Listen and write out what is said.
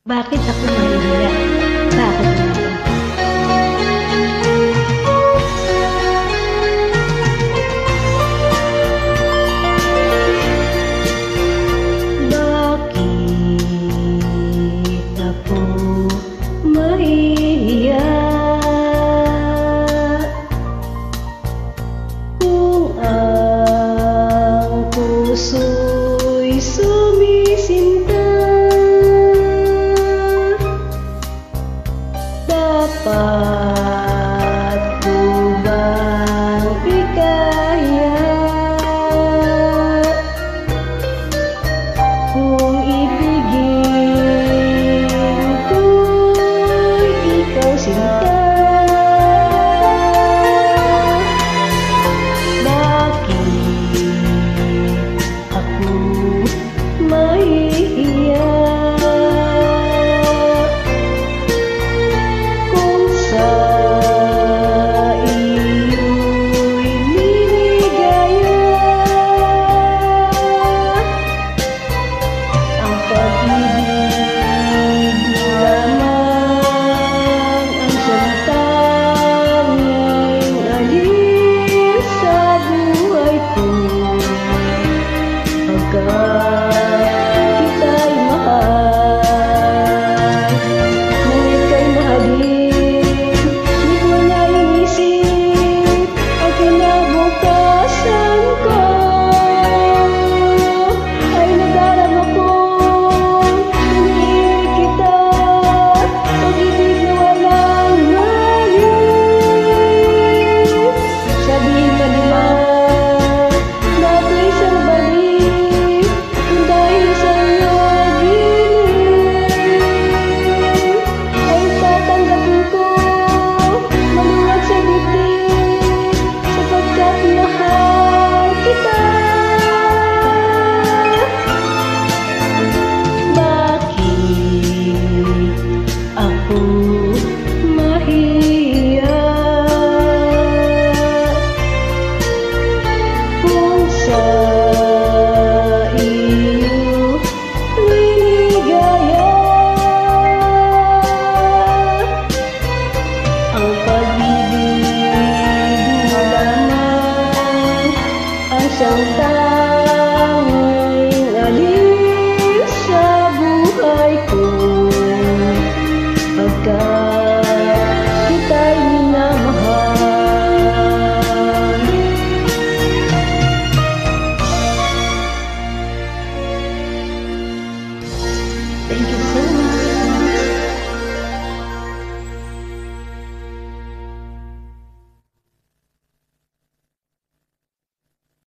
Bakit ako mahihiya? Bakit naman? Bakit ako mahihiya? Kung ang puso'y sumisinta, dapat ko bang ikaya? Kung ibigin ko'y ikaw sinta, bakit ako mahihiya? Kung sa iyo'y liligaya, ang pag-ibig mo lamang ang siyang tanging aliw sa buhay ko. Pagkat kita'y mahal, nang ika'y mahalin, di ko na inisip ang kinabukasan ko. Ay nadarama kong iniibig kita, pag-ibig na walang haliw. Sabihin ka nila na ako'y isang baliw, kung dahil sa iyong giling ay tatanggapin ko maluwag sa dibdib, sapagkat mahal kita. Bakit ako mahiya? Kung sa iyo liligaya, ang pag-ibig mo lamang ang siyang tanging aliw sa buhay ko. Pagkat kita'y minamahal. Thank you.